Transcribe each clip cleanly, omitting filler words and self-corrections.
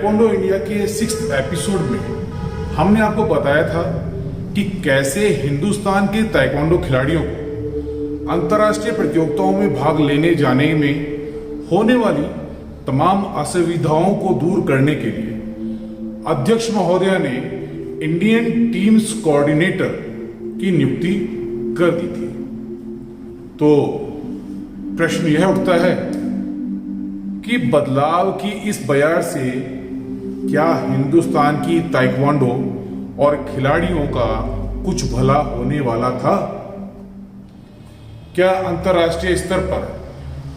Taekwondo India के 6th episode में हमने आपको बताया था कि कैसे हिंदुस्तान के ताइक्वांडो खिलाड़ियों को अंतर्राष्ट्रीय प्रतियोगिताओं में भाग लेने जाने में होने वाली तमाम असुविधाओं को दूर करने के लिए अध्यक्ष महोदया ने इंडियन टीम्स कोऑर्डिनेटर की नियुक्ति कर दी थी। तो प्रश्न यह उठता है कि बदलाव की इस बयार से क्या हिंदुस्तान की ताइक्वांडो और खिलाड़ियों का कुछ भला होने वाला था? क्या अंतर्राष्ट्रीय स्तर पर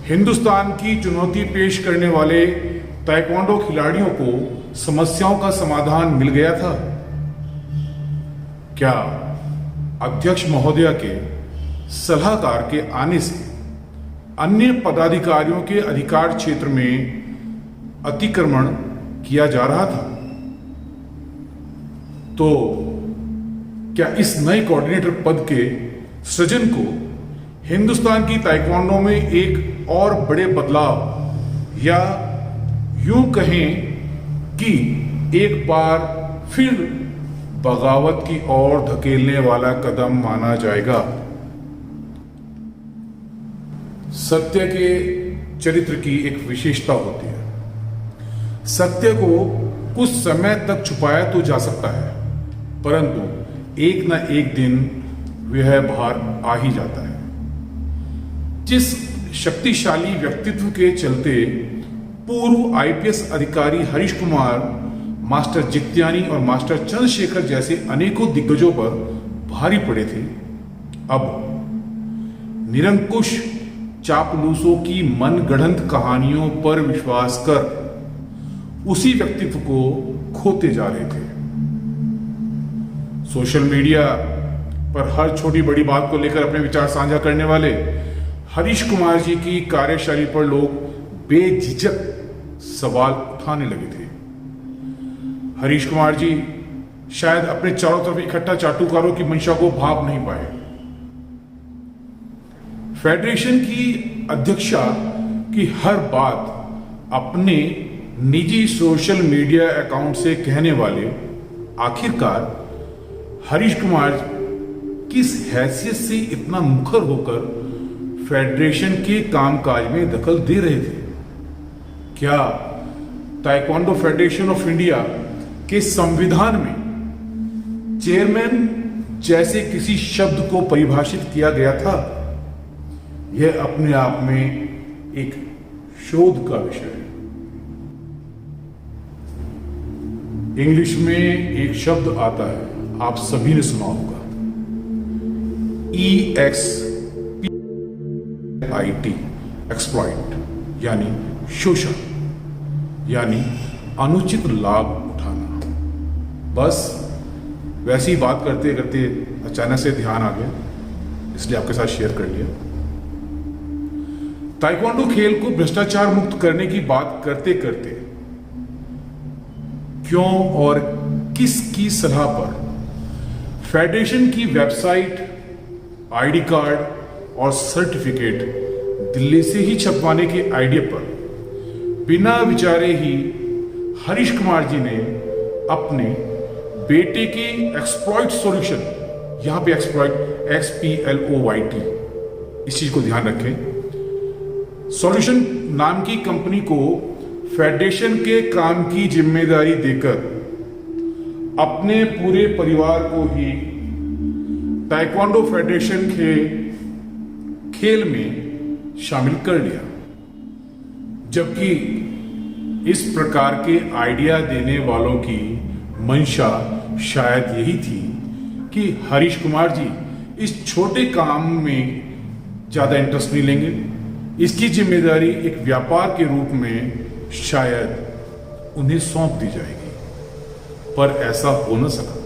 हिंदुस्तान की चुनौती पेश करने वाले ताइक्वांडो खिलाड़ियों को समस्याओं का समाधान मिल गया था? क्या अध्यक्ष महोदया के सलाहकार के आने से अन्य पदाधिकारियों के अधिकार क्षेत्र में अतिक्रमण किया जा रहा था? तो क्या इस नए कोऑर्डिनेटर पद के सृजन को हिंदुस्तान की ताइक्वांडो में एक और बड़े बदलाव या यूं कहें कि एक बार फिर बगावत की ओर धकेलने वाला कदम माना जाएगा? सत्य के चरित्र की एक विशेषता होती है। सत्य को कुछ समय तक छुपाया तो जा सकता है, परंतु एक न एक दिन वह बाहर आ ही जाता है। जिस शक्तिशाली व्यक्तित्व के चलते पूर्व आईपीएस अधिकारी हरीश कुमार, मास्टर जित्यानी और मास्टर चंद्रशेखर जैसे अनेकों दिग्गजों पर भारी पड़े थे, अब निरंकुश चापलूसों की मनगढ़ंत कहानियों पर विश्वास कर उसी व्यक्तित्व को खोते जा रहे थे। सोशल मीडिया पर हर छोटी बड़ी बात को लेकर अपने विचार साझा करने वाले हरीश कुमार जी की कार्यशैली पर लोग बेझिझक सवाल उठाने लगे थे। हरीश कुमार जी शायद अपने चारों तरफ इकट्ठा चाटुकारों की मंशा को भाप नहीं पाए। फेडरेशन की अध्यक्षा की हर बात अपने निजी सोशल मीडिया अकाउंट से कहने वाले आखिरकार हरीश कुमार किस हैसियत से इतना मुखर होकर फेडरेशन के कामकाज में दखल दे रहे थे? क्या ताइक्वांडो फेडरेशन ऑफ इंडिया के संविधान में चेयरमैन जैसे किसी शब्द को परिभाषित किया गया था? यह अपने आप में एक शोध का विषय है। इंग्लिश में एक शब्द आता है, आप सभी ने सुना होगा, EXPLIT, एक्सप्लॉइट, यानी शोषण, यानी अनुचित लाभ उठाना। बस वैसे ही बात करते करते अचानक से ध्यान आ गया, इसलिए आपके साथ शेयर कर लिया। ताइक्वांडो खेल को भ्रष्टाचार मुक्त करने की बात करते करते क्यों और किसकी सलाह पर फेडरेशन की वेबसाइट, आईडी कार्ड और सर्टिफिकेट दिल्ली से ही छपवाने के आइडिया पर बिना विचारे ही हरीश कुमार जी ने अपने बेटे के एक्सप्लॉइट सॉल्यूशन, यहां पे एक्सप्लॉइट XPLOYT, इस चीज को ध्यान रखें, सॉल्यूशन नाम की कंपनी को फेडरेशन के काम की जिम्मेदारी देकर अपने पूरे परिवार को ही ताइक्वांडो फेडरेशन के खेल में शामिल कर लिया। जबकि इस प्रकार के आइडिया देने वालों की मंशा शायद यही थी कि हरीश कुमार जी इस छोटे काम में ज्यादा इंटरेस्ट नहीं लेंगे, इसकी जिम्मेदारी एक व्यापार के रूप में शायद उन्हें सौंप दी जाएगी, पर ऐसा हो न सका।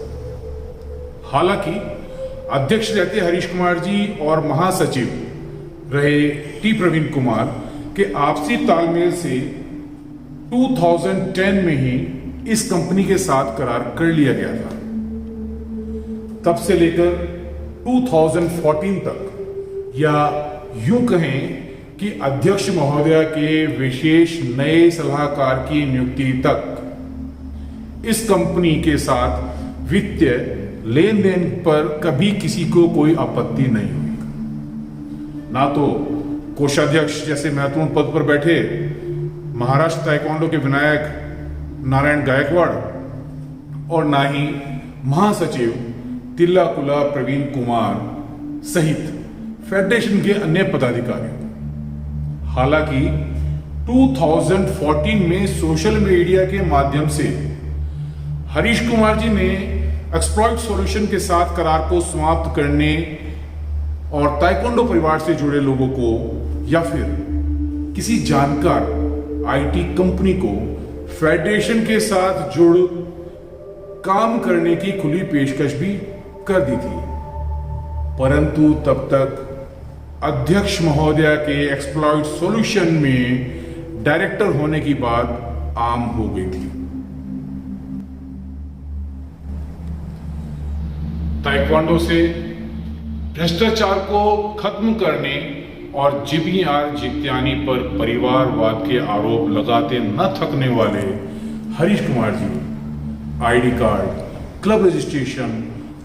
हालांकि अध्यक्ष रहते हरीश कुमार जी और महासचिव रहे टी प्रवीण कुमार के आपसी तालमेल से 2010 में ही इस कंपनी के साथ करार कर लिया गया था। तब से लेकर 2014 तक, या यूं कहें कि अध्यक्ष महोदया के विशेष नए सलाहकार की नियुक्ति तक इस कंपनी के साथ वित्तीय लेन देन पर कभी किसी को कोई आपत्ति नहीं हुई। ना तो कोषाध्यक्ष जैसे महत्वपूर्ण पद पर बैठे महाराष्ट्र ताइक्वांडो के विनायक नारायण गायकवाड़ और ना ही महासचिव तिल्लाकुला प्रवीण कुमार सहित फेडरेशन के अन्य पदाधिकारी। हालांकि 2014 में सोशल मीडिया के माध्यम से हरीश कुमार जी ने एक्सप्लॉइट सॉल्यूशन के साथ करार को समाप्त करने और ताइक्वांडो परिवार से जुड़े लोगों को या फिर किसी जानकार आईटी कंपनी को फेडरेशन के साथ जुड़ काम करने की खुली पेशकश भी कर दी थी, परंतु तब तक अध्यक्ष महोदया के एक्सप्लॉइट सॉल्यूशन में डायरेक्टर होने की बात आम हो गई थी। ताइक्वांडो से भ्रष्टाचार को खत्म करने और जीबीआर जित्यानी पर परिवारवाद के आरोप लगाते न थकने वाले Harish Kumar ji ID card, club registration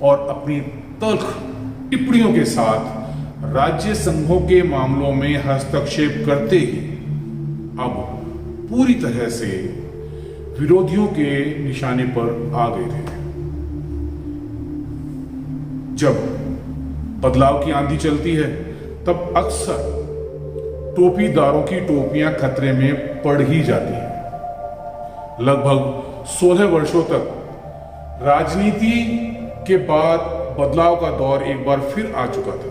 और अपनी तल्ख टिप्पणियों के साथ राज्य संघों के मामलों में हस्तक्षेप करते ही अब पूरी तरह से विरोधियों के निशाने पर आ गए थे। जब बदलाव की आंधी चलती है तब अक्सर टोपीदारों की टोपियां खतरे में पड़ ही जाती हैं। लगभग 16 वर्षों तक राजनीति के बाद बदलाव का दौर एक बार फिर आ चुका था।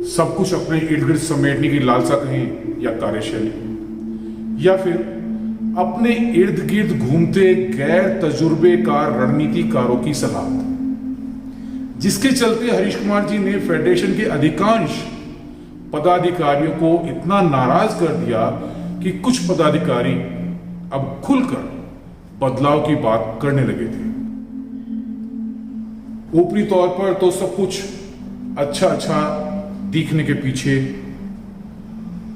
सब कुछ अपने इर्द गिर्द समेटने की लालसा कहें या कार्यशैली, या फिर अपने इर्द गिर्द घूमते गैर तजुर्बेकार रणनीतिकारों की सलाह, जिसके चलते हरीश कुमार जी ने फेडरेशन के अधिकांश पदाधिकारियों को इतना नाराज कर दिया कि कुछ पदाधिकारी अब खुलकर बदलाव की बात करने लगे थे। ऊपरी तौर पर तो सब कुछ अच्छा दिखने के पीछे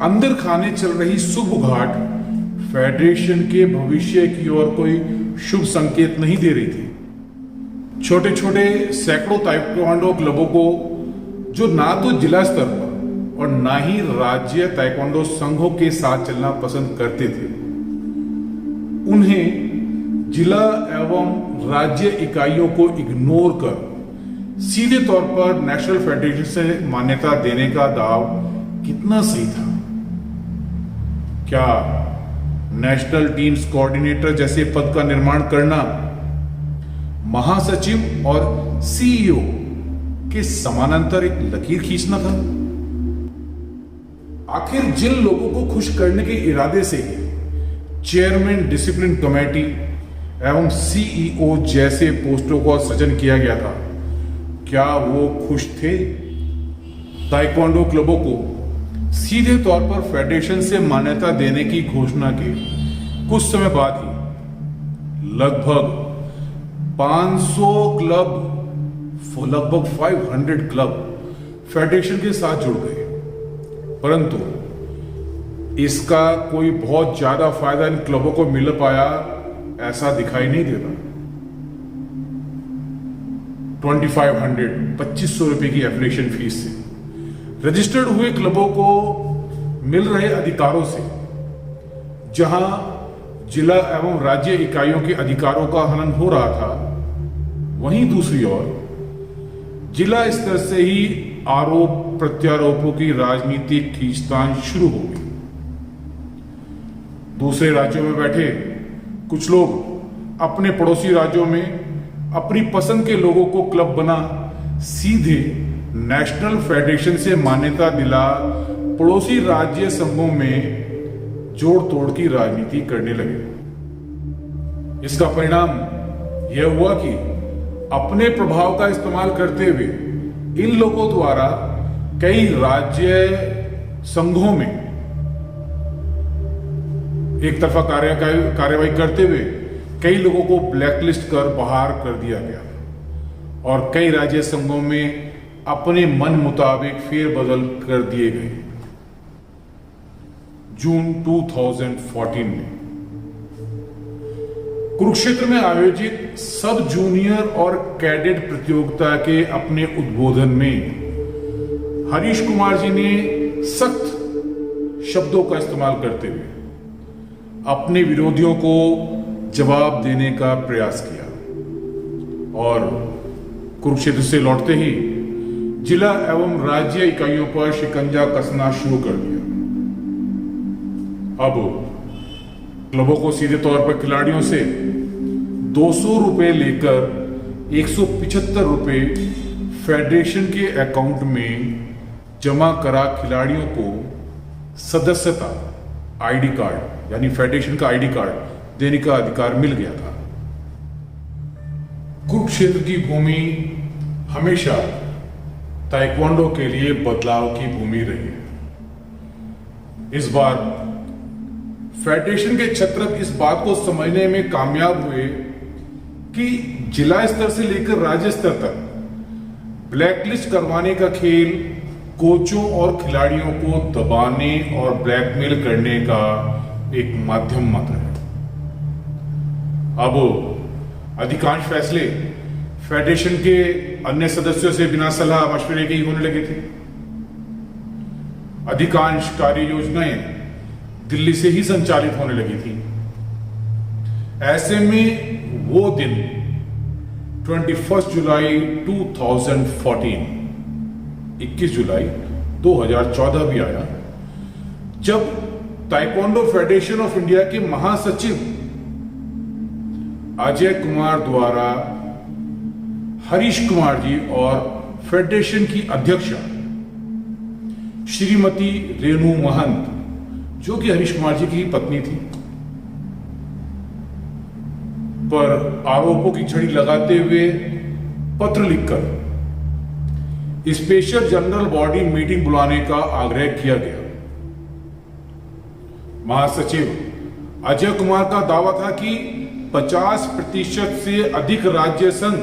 अंदर खाने चल रही शुभ घाट फेडरेशन के भविष्य की ओर कोई शुभ संकेत नहीं दे रही थी। छोटे छोटे सैकड़ों ताइक्वांडो क्लबों को जो ना तो जिला स्तर पर और ना ही राज्य ताइक्वांडो संघों के साथ चलना पसंद करते थे, उन्हें जिला एवं राज्य इकाइयों को इग्नोर कर सीधे तौर पर नेशनल फेडरेशन से मान्यता देने का दाव कितना सही था। क्या नेशनल टीम्स कोऑर्डिनेटर जैसे पद का निर्माण करना महासचिव और सीईओ के समानांतर एक लकीर खींचना था? आखिर जिन लोगों को खुश करने के इरादे से चेयरमैन डिसिप्लिन कमेटी एवं सीईओ जैसे पोस्टों का सृजन किया गया था, क्या वो खुश थे? ताइक्वांडो क्लबों को सीधे तौर पर फेडरेशन से मान्यता देने की घोषणा के कुछ समय बाद ही लगभग 500 क्लब, लगभग 500 क्लब फेडरेशन के साथ जुड़ गए, परंतु इसका कोई बहुत ज्यादा फायदा इन क्लबों को मिल पाया ऐसा दिखाई नहीं देता। 2500 रुपए की एप्लीकेशन फीस से रजिस्टर्ड हुए क्लबों को मिल रहे अधिकारों से जहां जिला एवं राज्य इकाइयों के अधिकारों का हनन हो रहा था, वहीं दूसरी ओर जिला स्तर से ही आरोप प्रत्यारोपों की राजनीतिक खींचतान शुरू हो गई। दूसरे राज्यों में बैठे कुछ लोग अपने पड़ोसी राज्यों में अपनी पसंद के लोगों को क्लब बना सीधे नेशनल फेडरेशन से मान्यता दिला पड़ोसी राज्य संघों में जोड़ तोड़ की राजनीति करने लगे। इसका परिणाम यह हुआ कि अपने प्रभाव का इस्तेमाल करते हुए इन लोगों द्वारा कई राज्य संघों में एक तरफा कार्यवाही करते हुए कई लोगों को ब्लैकलिस्ट कर बाहर कर दिया गया और कई राज्य संघों में अपने मन मुताबिक फेरबदल कर दिए गए। जून 2014 में कुरुक्षेत्र में आयोजित सब जूनियर और कैडेट प्रतियोगिता के अपने उद्बोधन में हरीश कुमार जी ने सख्त शब्दों का इस्तेमाल करते हुए अपने विरोधियों को जवाब देने का प्रयास किया और कुरुक्षेत्र से लौटते ही जिला एवं राज्य इकाइयों पर शिकंजा कसना शुरू कर दिया। अब क्लबों को सीधे तौर पर खिलाड़ियों से 200 रुपए लेकर 175 रुपए फेडरेशन के अकाउंट में जमा करा खिलाड़ियों को सदस्यता आईडी कार्ड यानी फेडरेशन का आईडी कार्ड देने का अधिकार मिल गया था। कुरुक्षेत्र की भूमि हमेशा ताइक्वांडो के लिए बदलाव की भूमि रही है। इस बार फेडरेशन के छत्रप इस बात को समझने में कामयाब हुए कि जिला स्तर से लेकर राज्य स्तर तक ब्लैकलिस्ट करवाने का खेल कोचों और खिलाड़ियों को दबाने और ब्लैकमेल करने का एक माध्यम मात्र है। अब अधिकांश फैसले फेडरेशन के अन्य सदस्यों से बिना सलाह मशवरे के ही होने लगे थे। अधिकांश कार्य योजनाएं दिल्ली से ही संचालित होने लगी थी। ऐसे में वो दिन 21 जुलाई 2014 21 जुलाई 2014 भी आया जब ताइक्वांडो फेडरेशन ऑफ इंडिया के महासचिव अजय कुमार द्वारा हरीश कुमार जी और फेडरेशन की अध्यक्षा श्रीमती रेणु महंत, जो कि हरीश कुमार जी की पत्नी थी, पर आरोपों की छड़ी लगाते हुए पत्र लिखकर स्पेशल जनरल बॉडी मीटिंग बुलाने का आग्रह किया गया। महासचिव अजय कुमार का दावा था कि 50% से अधिक राज्य संघ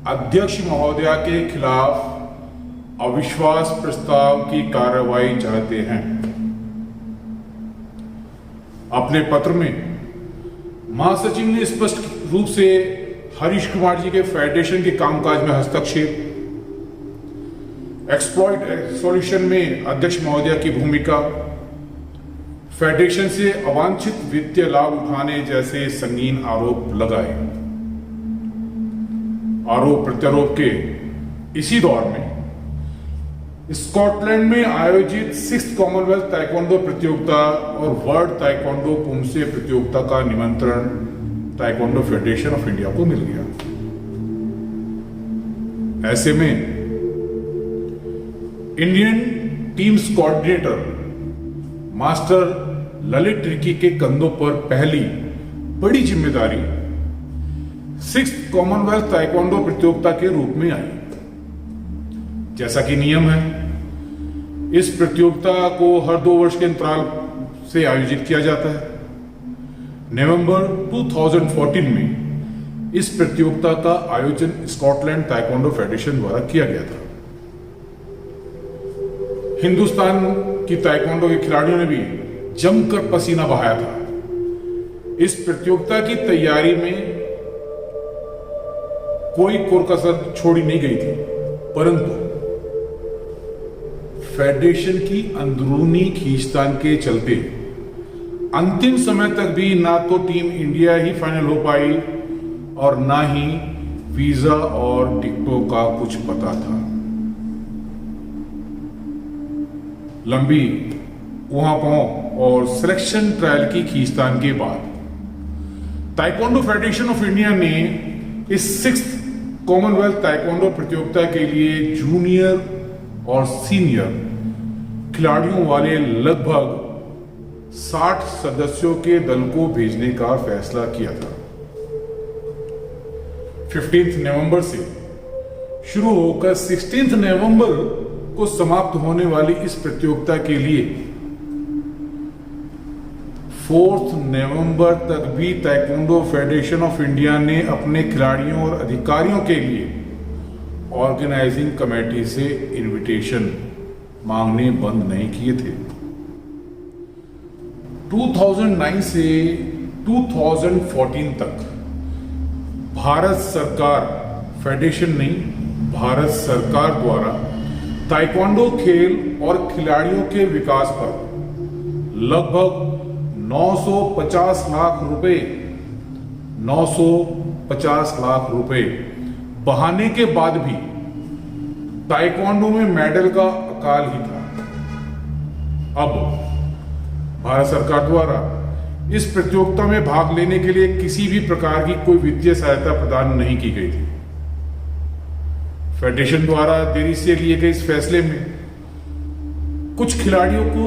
अध्यक्ष महोदया के खिलाफ अविश्वास प्रस्ताव की कार्रवाई चाहते हैं। अपने पत्र में महासचिव ने स्पष्ट रूप से हरीश कुमार जी के फेडरेशन के कामकाज में हस्तक्षेप, एक्सप्लॉइट सॉल्यूशन में अध्यक्ष महोदया की भूमिका, फेडरेशन से अवांछित वित्तीय लाभ उठाने जैसे संगीन आरोप लगाए। आरोप प्रत्यारोप के इसी दौर में स्कॉटलैंड में आयोजित 6th कॉमनवेल्थ ताइक्वांडो प्रतियोगिता और वर्ल्ड ताइक्वांडो पुमसे प्रतियोगिता का निमंत्रण ताइक्वांडो फेडरेशन ऑफ इंडिया को मिल गया। ऐसे में Indian teams coordinator master Lalit Ricky के कंधों पर पहली बड़ी जिम्मेदारी 6th कॉमनवेल्थ ताइक्वांडो प्रतियोगिता के रूप में आई। जैसा कि नियम है, इस प्रतियोगिता को हर 2 वर्ष के अंतराल से आयोजित किया जाता है। नवंबर 2014 में इस प्रतियोगिता का आयोजन स्कॉटलैंड ताइक्वांडो फेडरेशन द्वारा किया गया था। हिंदुस्तान की ताइक्वांडो के खिलाड़ियों ने भी जमकर पसीना बहाया था। इस प्रतियोगिता की तैयारी में कोई कोरकसर छोड़ी नहीं गई थी, परंतु फेडरेशन की अंदरूनी खींचतान के चलते अंतिम समय तक भी ना तो टीम इंडिया ही फाइनल हो पाई और ना ही वीजा और टिकटों का कुछ पता था। लंबी उहापों और सिलेक्शन ट्रायल की खींचतान के बाद ताइक्वांडो फेडरेशन ऑफ इंडिया ने इस 6th कॉमनवेल्थ ताइक्वांडो प्रतियोगिता के लिए जूनियर और सीनियर खिलाड़ियों वाले लगभग 60 सदस्यों के दल को भेजने का फैसला किया था। 15 नवंबर से शुरू होकर 16 नवंबर को समाप्त होने वाली इस प्रतियोगिता के लिए 4 नवंबर तक भी ताइक्वांडो फेडरेशन ऑफ इंडिया ने अपने खिलाड़ियों और अधिकारियों के लिए ऑर्गेनाइजिंग कमेटी से इनविटेशन मांगने बंद नहीं किए थे। 2009 से 2014 तक भारत सरकार, फेडरेशन नहीं, भारत सरकार द्वारा ताइक्वांडो खेल और खिलाड़ियों के विकास पर लगभग 950 लाख रुपए 950 लाख रुपए बहाने के बाद भी ताइक्वांडो में मेडल का अकाल ही था। अब भारत सरकार द्वारा इस प्रतियोगिता में भाग लेने के लिए किसी भी प्रकार की कोई वित्तीय सहायता प्रदान नहीं की गई थी। फेडरेशन द्वारा देरी से लिए गए इस फैसले में कुछ खिलाड़ियों को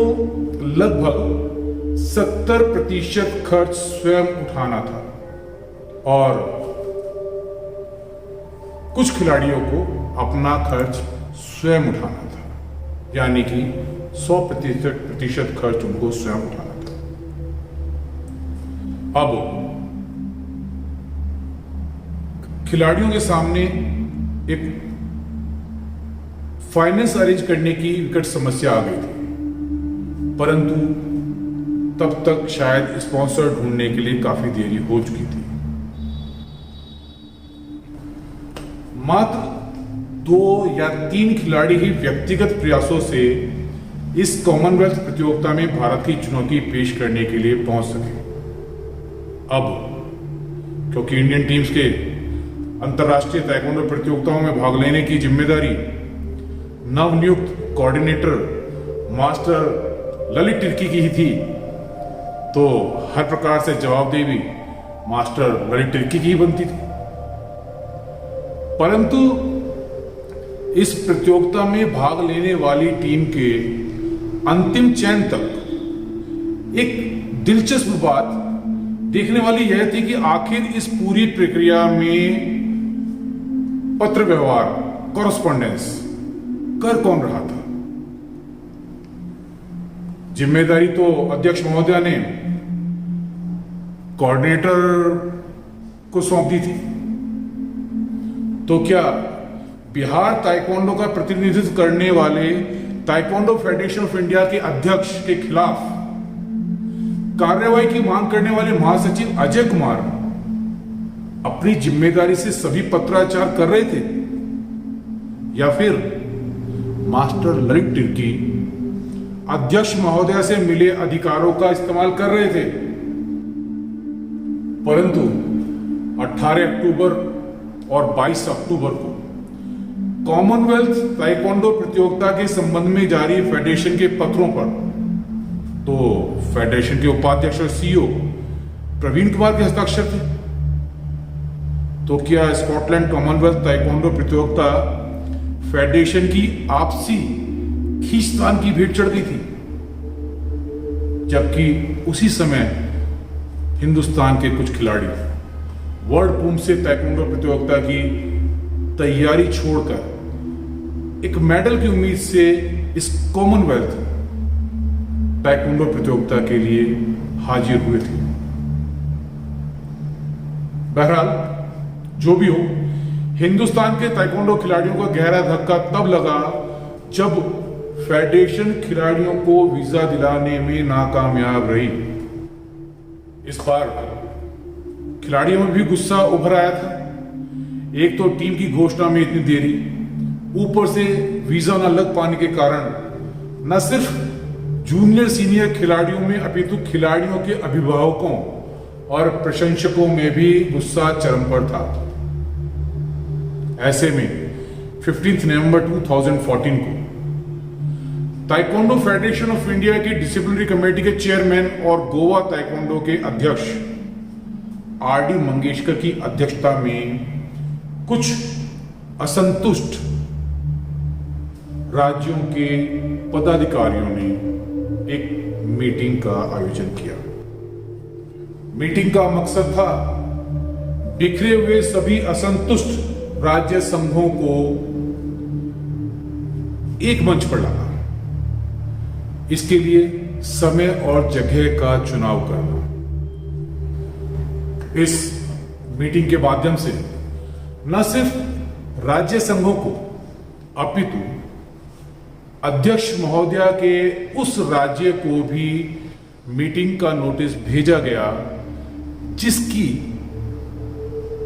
लगभग 70% खर्च स्वयं उठाना था और कुछ खिलाड़ियों को अपना खर्च स्वयं उठाना था, यानी कि 100% खर्च उनको स्वयं उठाना था। अब खिलाड़ियों के सामने एक फाइनेंस अरेंज करने की विकट समस्या आ गई थी, परंतु तब तक शायद स्पॉन्सर ढूंढने के लिए काफी देरी हो चुकी थी। मात्र 2 या 3 खिलाड़ी ही व्यक्तिगत प्रयासों से इस कॉमनवेल्थ प्रतियोगिता में भारत की चुनौती पेश करने के लिए पहुंच सके। अब क्योंकि इंडियन टीम्स के अंतर्राष्ट्रीय ताइक्वांडो प्रतियोगिताओं में भाग लेने की जिम्मेदारी नवनियुक्त कोऑर्डिनेटर मास्टर ललित तिर्की की ही थी, तो हर प्रकार से जवाबदेही मास्टर ललित तिर्की की ही बनती थी। परंतु इस प्रतियोगिता में भाग लेने वाली टीम के अंतिम चयन तक एक दिलचस्प बात देखने वाली यह थी कि आखिर इस पूरी प्रक्रिया में पत्र व्यवहार, कॉरेस्पॉन्डेंस कर कौन रहा था। जिम्मेदारी तो अध्यक्ष महोदया ने कोऑर्डिनेटर को सौंप दी थी, तो क्या बिहार ताइक्वांडो का प्रतिनिधित्व करने वाले ताइक्वांडो फेडरेशन ऑफ इंडिया के अध्यक्ष के खिलाफ कार्रवाई की मांग करने वाले महासचिव अजय कुमार अपनी जिम्मेदारी से सभी पत्राचार कर रहे थे, या फिर मास्टर ललित तिर्की अध्यक्ष महोदया से मिले अधिकारों का इस्तेमाल कर रहे थे। परंतु 18 अक्टूबर और 22 अक्टूबर को कॉमनवेल्थ ताइक्वांडो प्रतियोगिता के संबंध में जारी फेडरेशन के पत्रों पर तो फेडरेशन के उपाध्यक्ष और सीईओ प्रवीण कुमार के हस्ताक्षर थे। तो क्या स्कॉटलैंड कॉमनवेल्थ ताइक्वांडो प्रतियोगिता फेडरेशन की आपसी खींचतान की भेंट चढ़ गई थी, जबकि उसी समय हिंदुस्तान के कुछ खिलाड़ी वर्ल्ड पूम से ताइक्वांडो प्रतियोगिता की तैयारी छोड़कर एक मेडल की उम्मीद से इस कॉमनवेल्थ ताइक्वांडो प्रतियोगिता के लिए हाजिर हुए थे। बहरहाल जो भी हो, हिंदुस्तान के ताइक्वांडो खिलाड़ियों का गहरा धक्का तब लगा जब फेडरेशन खिलाड़ियों को वीजा दिलाने में नाकामयाब रही। इस बार खिलाड़ियों में भी गुस्सा उभर आया था। एक तो टीम की घोषणा में इतनी देरी, ऊपर से वीजा न लग पाने के कारण न सिर्फ जूनियर सीनियर खिलाड़ियों में अपितु खिलाड़ियों के अभिभावकों और प्रशंसकों में भी गुस्सा चरम पर था। ऐसे में 15 नवंबर 2014 को ताइक्वांडो फेडरेशन ऑफ इंडिया की डिसिप्लिनरी कमेटी के चेयरमैन और गोवा ताइक्वांडो के अध्यक्ष आर डी मंगेशकर की अध्यक्षता में कुछ असंतुष्ट राज्यों के पदाधिकारियों ने एक मीटिंग का आयोजन किया। मीटिंग का मकसद था बिखरे हुए सभी असंतुष्ट राज्य संघों को एक मंच पर लाना, इसके लिए समय और जगह का चुनाव करना। इस मीटिंग के माध्यम से न सिर्फ राज्य संघों को अपितु अध्यक्ष महोदया के उस राज्य को भी मीटिंग का नोटिस भेजा गया जिसकी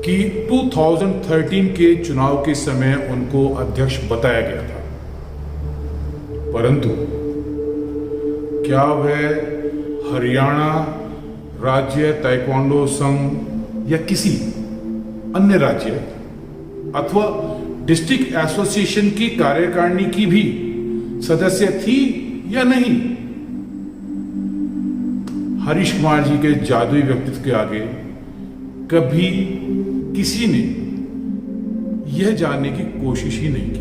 कि 2013 के चुनाव के समय उनको अध्यक्ष बताया गया था, परंतु क्या वह हरियाणा राज्य ताइक्वांडो संघ या किसी अन्य राज्य अथवा डिस्ट्रिक्ट एसोसिएशन की कार्यकारिणी की भी सदस्य थी या नहीं? हरीश कुमार जी के जादुई व्यक्तित्व के आगे कभी किसी ने यह जानने की कोशिश ही नहीं की।